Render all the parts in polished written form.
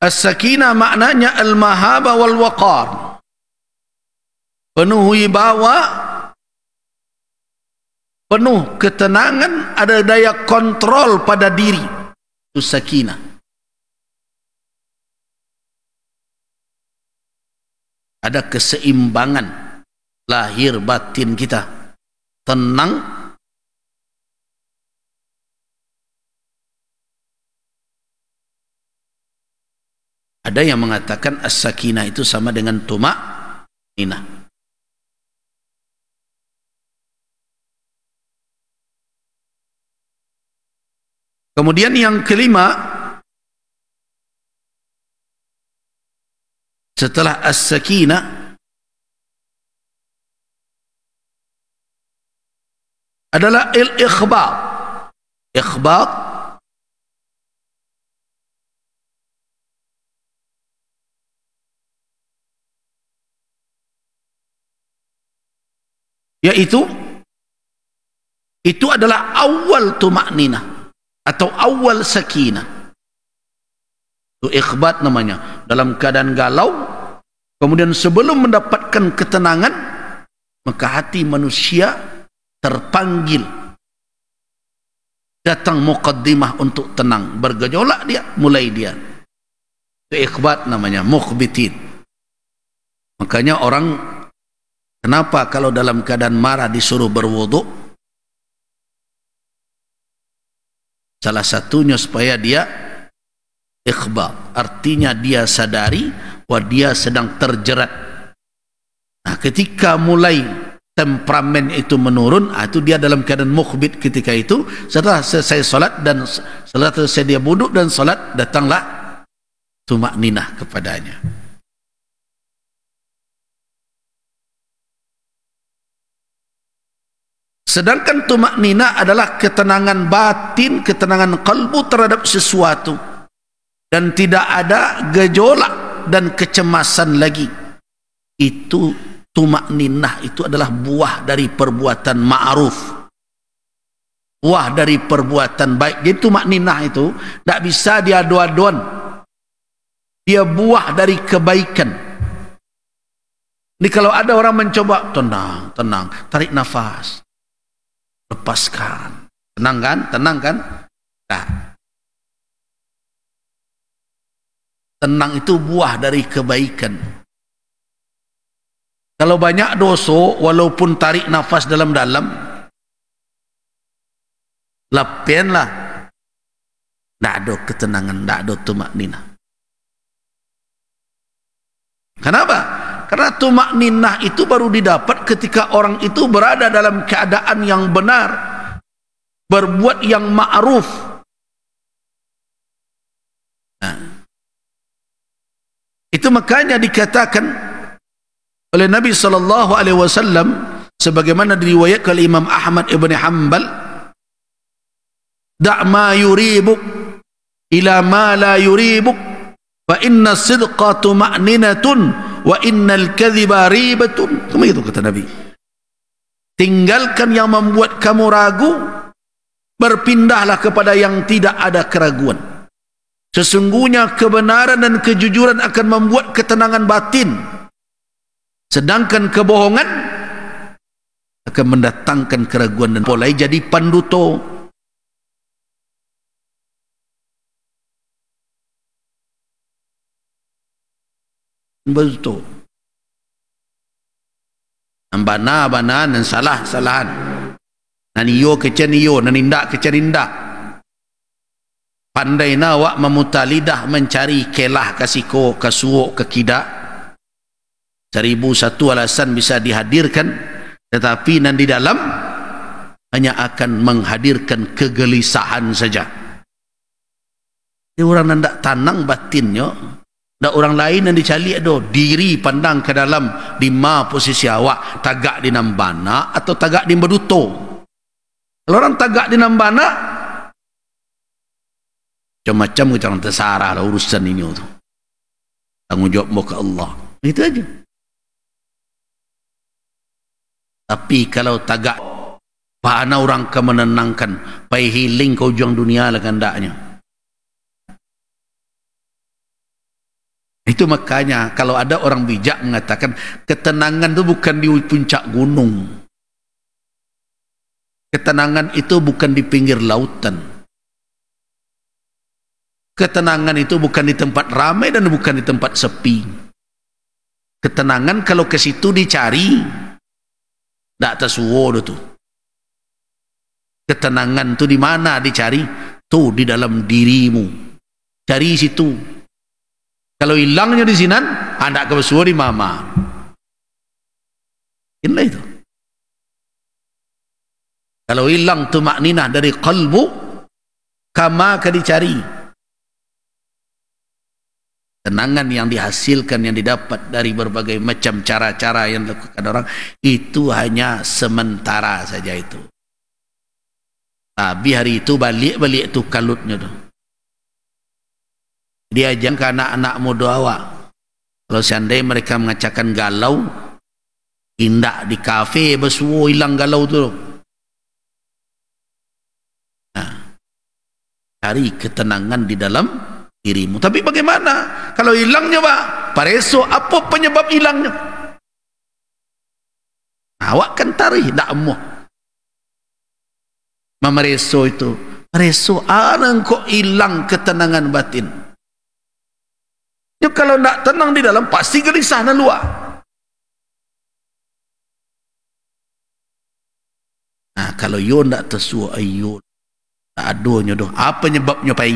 As-sakinah maknanya al-mahaba wal waqar. Penuh wibawa, penuh ketenangan, ada daya kontrol pada diri. Itu sakinah. Ada keseimbangan lahir batin kita, tenang. Ada yang mengatakan as-sakinah itu sama dengan tumak-ninah. Kemudian yang kelima, setelah as-sakinah adalah al-ikhbat. Ikhbat yaitu itu adalah awal tumak-ninah atau awal sakinah. Itu ikhbat namanya. Dalam keadaan galau, kemudian sebelum mendapatkan ketenangan, maka hati manusia terpanggil, datang muqaddimah untuk tenang, bergejolak dia, mulai dia. Itu ikhbat namanya, mukhbitin. Makanya orang, kenapa kalau dalam keadaan marah disuruh berwuduk? Salah satunya supaya dia ikhbat, artinya dia sadari bahwa dia sedang terjerat. Nah, ketika mulai temperamen itu menurun, itu dia dalam keadaan mukhbit ketika itu. Setelah selesai salat dan setelah selesai dia wuduk dan salat, datanglah tumak-ninah kepadanya. Sedangkan tumak-ninah adalah ketenangan batin, ketenangan kalbu terhadap sesuatu, dan tidak ada gejolak dan kecemasan lagi. Itu tumak-ninah itu adalah buah dari perbuatan ma'ruf, buah dari perbuatan baik. Jadi tumak-ninah itu tidak bisa diadu-aduan, dia buah dari kebaikan. Ini kalau ada orang mencoba, tenang, tenang, tarik nafas, lepaskan, tenang kan, tenang kan. Nah, tenang itu buah dari kebaikan. Kalau banyak dosa, walaupun tarik nafas dalam-dalam, lapianlah, tidak ada ketenangan, tidak ada tumak-ninah. Kenapa? Karena tumak-ninah itu baru didapat ketika orang itu berada dalam keadaan yang benar, berbuat yang ma'ruf. Nah, itu makanya dikatakan oleh Nabi SAW, sebagaimana diriwayatkan oleh Imam Ahmad ibn Hanbal, da' ma yuribuk ila ma la yuribuk, fa inna sidqa tuma'ninatun wa innal kadhiba ribatun. Begitu kata Nabi. Tinggalkan yang membuat kamu ragu, berpindahlah kepada yang tidak ada keraguan. Sesungguhnya kebenaran dan kejujuran akan membuat ketenangan batin, sedangkan kebohongan akan mendatangkan keraguan dan mulai jadi panduto. Betul. Bana dan salah-salahan. Nani yo kecen yo, nani ndak kecen ndak. Pandai nawak memutar lidah mencari kelah kasiko, kasuok, kekidak. 1001 alasan bisa dihadirkan, tetapi nanti dalam hanya akan menghadirkan kegelisahan saja. Dia orang nandak tanang batinnya. Dan orang lain yang dicari ada diri pandang ke dalam, di ma posisi awak, tagak di nambana atau tagak di berduto. Kalau orang tagak di nambana, macam-macam jangan tersarah lah urusan ini tu. Tanggung jawab muka Allah. Itu aja. Tapi kalau tagak, mana orang akan menenangkan, pai healing kau juang dunia lah kandaknya. Itu makanya kalau ada orang bijak mengatakan ketenangan itu bukan di puncak gunung. Ketenangan itu bukan di pinggir lautan. Ketenangan itu bukan di tempat ramai dan bukan di tempat sepi. Ketenangan kalau ke situ dicari, tak tersuwo tu. Ketenangan tu di mana dicari? Tu di dalam dirimu. Cari situ. Kalau hilangnya di sini, anda ke bersuwo di mama. Inilah itu. Kalau hilang tumakninah dari qalbu, kama akan dicari. Tenangan yang dihasilkan, yang didapat dari berbagai macam cara-cara yang dilakukan orang, itu hanya sementara saja itu. Tapi hari itu balik-balik itu kalutnya tu. Dia ajak anak-anak muda awak. Kalau seandainya mereka mengacakkan galau, indak di kafe bersuwo hilang galau tu. Cari ketenangan di dalam dirimu. Tapi bagaimana kalau hilangnya, Pak? Pareso, apa penyebab hilangnya? Awak kan tarikh tak emuh. Memereso itu. Mereso, kok hilang ketenangan batin. Ya, kalau tak tenang di dalam, pasti gelisah dan luar. Nah, kalau you tak tersuah, ayo. Tak ada nyodoh. Apa penyebabnya pai?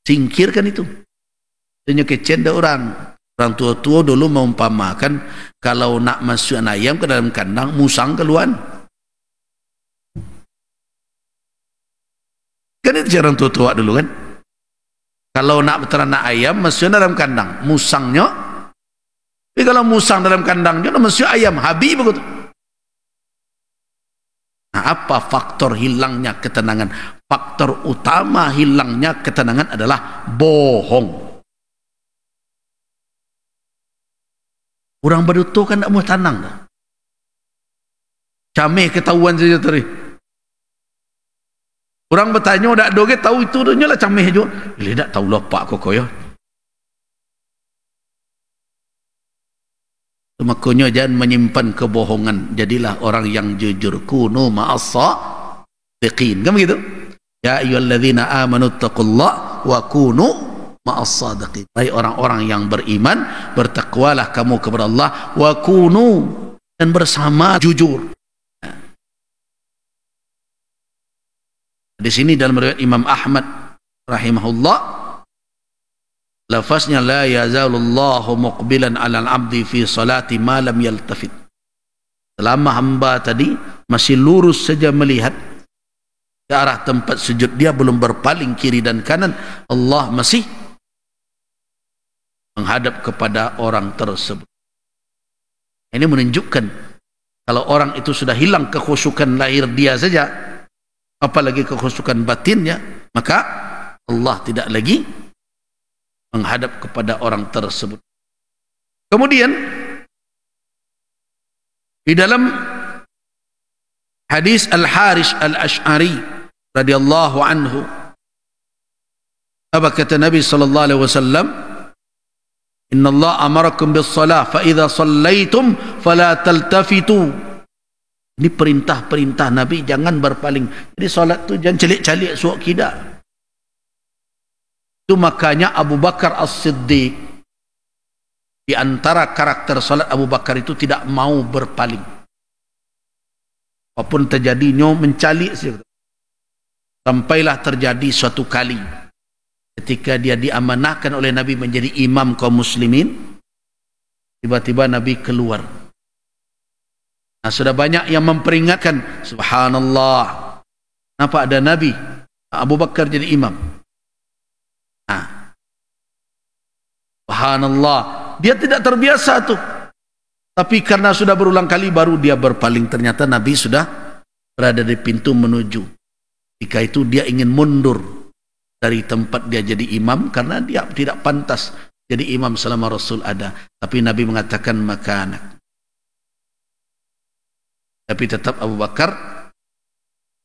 Singkirkan itu. Tanya kecen dah orang. Orang tua-tua dulu mengumpamakan kalau nak masukkan ayam ke dalam kandang, musang keluar. Kan itu cara orang tua-tua dulu kan. Kalau nak beteranak ayam, masukkan dalam kandang, musangnya. Tapi kalau musang dalam kandangnya, masuk ayam, habis begitu. Nah, apa faktor hilangnya ketenangan? Faktor utama hilangnya ketenangan adalah bohong. Orang berduto kan tak mau tenang dah. Cameh ketahuan saja tadi. Orang bertanya, tak doge tahu itu dah lah cameh juga. Dia tak tahu lah pak kok ya. Makanya jangan menyimpan kebohongan. Jadilah orang yang jujur. Kunu ma'as-sadiqin. Kan begitu? Ya ayyuhalladzina amanu taqullaha wa kunu ma'as-sadiqin. Hai orang-orang yang beriman, bertakwalah kamu kepada Allah, wa kunu, dan bersama jujur. Di sini dalam riwayat Imam Ahmad rahimahullah, lafaznya la yazalullahu muqbilan 'alal 'abdi fi salati ma lam yaltafit. Selama hamba tadi masih lurus saja melihat ke arah tempat sujud, dia belum berpaling kiri dan kanan, Allah masih menghadap kepada orang tersebut. Ini menunjukkan kalau orang itu sudah hilang kekhusyukan lahir dia saja, apalagi kekhusyukan batinnya, maka Allah tidak lagi menghadap kepada orang tersebut. Kemudian di dalam hadis Al-Harish Al-Ash'ari radhiyallahu anhu, apa kata Nabi sallallahu alaihi wasallam? Inna Allah amarakum bis salah fa idza sallaitum fala taltafitu. Ini perintah-perintah Nabi, jangan berpaling. Jadi solat tu jangan celik-celik suak kidak. Itu makanya Abu Bakar As-Siddiq, di antara karakter salat Abu Bakar itu tidak mau berpaling. Apapun terjadinya mencalik saja. Sampailah terjadi suatu kali ketika dia diamanahkan oleh Nabi menjadi imam kaum muslimin, tiba-tiba Nabi keluar. Nah, sudah banyak yang memperingatkan, subhanallah, kenapa ada Nabi Abu Bakar jadi imam? Nah, subhanallah, dia tidak terbiasa tuh. Tapi karena sudah berulang kali baru dia berpaling. Ternyata Nabi sudah berada di pintu menuju. Ketika itu dia ingin mundur dari tempat dia jadi imam karena dia tidak pantas jadi imam selama Rasul ada. Tapi Nabi mengatakan makanak. Tapi tetap Abu Bakar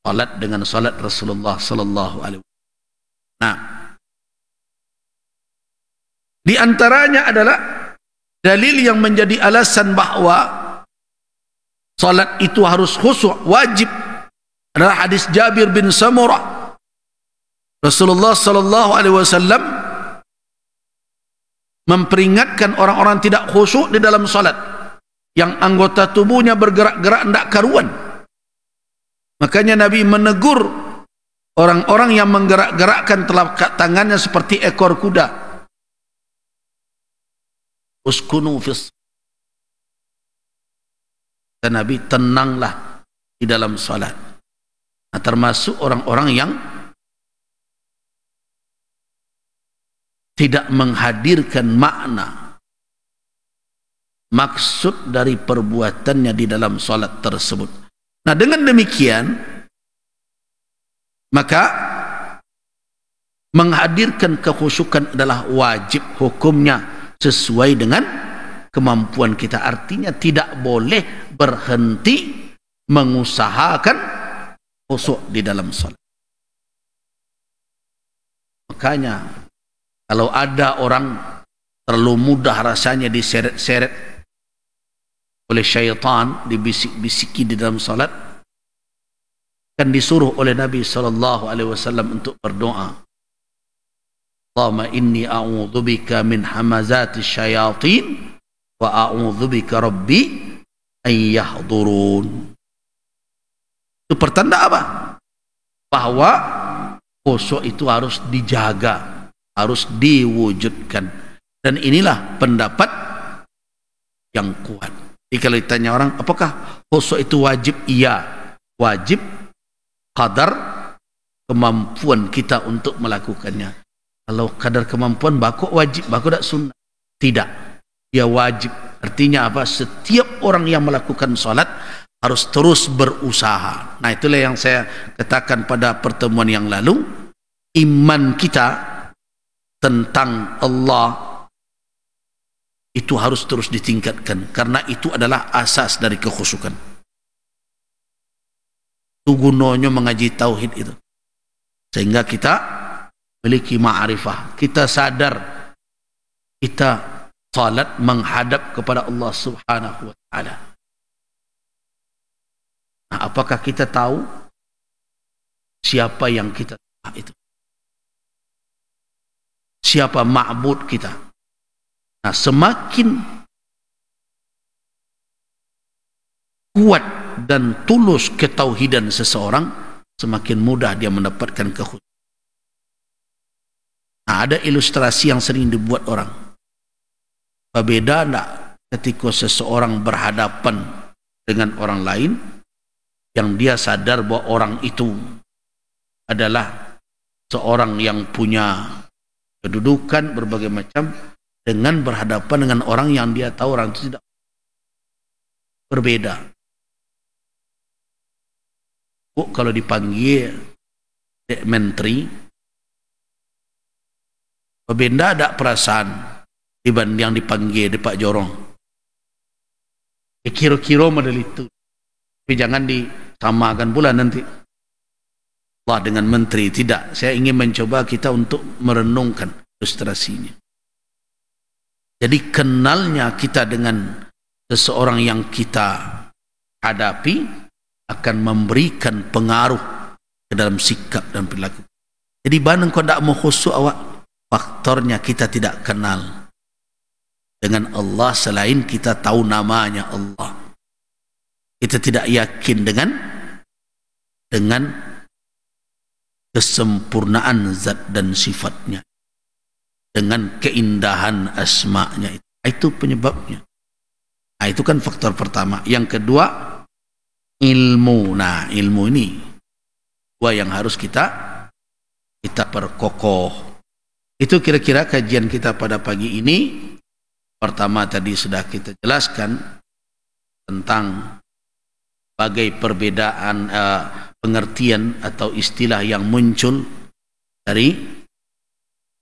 salat dengan salat Rasulullah sallallahu alaihi wasallam. Nah, Di antaranya adalah dalil yang menjadi alasan bahwa salat itu harus khusyuk, wajib, adalah hadis Jabir bin Samurah. Rasulullah sallallahu alaihi wasallam memperingatkan orang-orang tidak khusyuk di dalam salat, yang anggota tubuhnya bergerak-gerak tidak karuan. Makanya Nabi menegur orang-orang yang menggerak-gerakkan telapak tangannya seperti ekor kuda. Uskunu fis. Dan Nabi, tenanglah di dalam salat. Nah, termasuk orang-orang yang tidak menghadirkan makna, maksud dari perbuatannya di dalam salat tersebut. Nah, dengan demikian maka menghadirkan kekhusyukan adalah wajib hukumnya sesuai dengan kemampuan kita. Artinya tidak boleh berhenti mengusahakan khusyuk di dalam salat. Makanya kalau ada orang terlalu mudah rasanya diseret-seret oleh syaitan, dibisik-bisiki di dalam salat, kan disuruh oleh Nabi SAW untuk berdoa, Allahumma inni a'udzubika min hamazati syayatin wa a'udzubika rabbi an yahdurun. Itu pertanda apa? Bahwa khusyuk itu harus dijaga, harus diwujudkan. Dan inilah pendapat yang kuat. Jadi kalau ditanya orang, apakah khusyuk itu wajib? Iya, wajib kadar kemampuan kita untuk melakukannya. Kalau kadar kemampuan bakok wajib, bakok tak sunnah. Tidak, dia wajib. Artinya apa? Setiap orang yang melakukan salat harus terus berusaha. Nah, itulah yang saya katakan pada pertemuan yang lalu. Iman kita tentang Allah itu harus terus ditingkatkan, karena itu adalah asas dari kekhusyukan. Itu gunanya mengaji tauhid itu, sehingga kita memiliki ma'rifah, kita sadar kita salat menghadap kepada Allah Subhanahu wa taala. Nah, apakah kita tahu siapa yang kita sembah itu? Siapa ma'bud kita? Nah, semakin kuat dan tulus ketauhidan seseorang, semakin mudah dia mendapatkan kekhusyukan. Nah, ada ilustrasi yang sering dibuat orang. Berbeda tidak ketika seseorang berhadapan dengan orang lain yang dia sadar bahwa orang itu adalah seorang yang punya kedudukan berbagai macam, dengan berhadapan dengan orang yang dia tahu orang itu tidak, berbeda. Kalau dipanggil menteri, berbeda ada perasaan dibanding yang dipanggil di Pak Jorong. Kira-kira model itu. Tapi jangan disamakan pula nanti Allah dengan menteri. Tidak, saya ingin mencoba kita untuk merenungkan ilustrasinya. Jadi kenalnya kita dengan seseorang yang kita hadapi akan memberikan pengaruh ke dalam sikap dan perilaku. Jadi banding kau tidak mau khusyuk awak, faktornya kita tidak kenal dengan Allah selain kita tahu namanya Allah. Kita tidak yakin dengan kesempurnaan zat dan sifatnya, dengan keindahan asma'nya. Itu penyebabnya. Nah, itu kan faktor pertama. Yang kedua, ilmu. Nah, ilmu ini dua yang harus kita perkokoh. Itu kira-kira kajian kita pada pagi ini. Pertama tadi sudah kita jelaskan tentang bagai perbedaan pengertian atau istilah yang muncul dari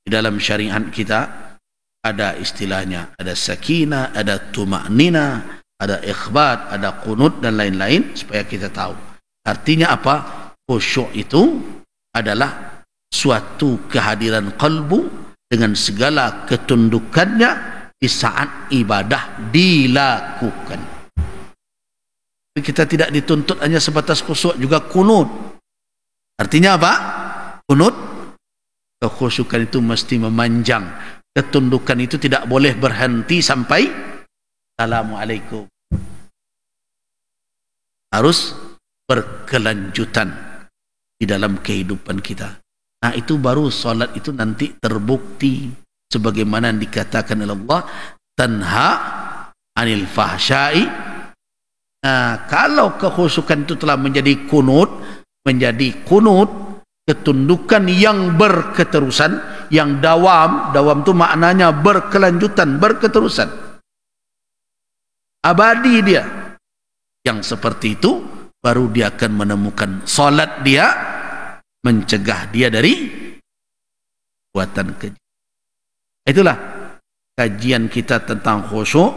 di dalam syariat kita. Ada istilahnya, ada sakinah, ada tuma'nina, ada ikhbat, ada qunut dan lain-lain, supaya kita tahu artinya apa. Khusyuk itu adalah suatu kehadiran qalbu dengan segala ketundukannya di saat ibadah dilakukan. Kita tidak dituntut hanya sebatas khusyuk, juga kunut. Artinya apa? Kunut, kekhusyukan itu mesti memanjang. Ketundukan itu tidak boleh berhenti sampai Assalamualaikum. Harus berkelanjutan di dalam kehidupan kita. Nah, itu baru solat itu nanti terbukti sebagaimana dikatakan oleh Allah, tanha anil fahsyai. Nah, kalau kekhusyukan itu telah menjadi kunut, ketundukan yang berketerusan, yang dawam itu maknanya berkelanjutan, berketerusan, abadi dia. Yang seperti itu baru dia akan menemukan solat dia mencegah dia dari perbuatan keji. Itulah kajian kita tentang khusyuk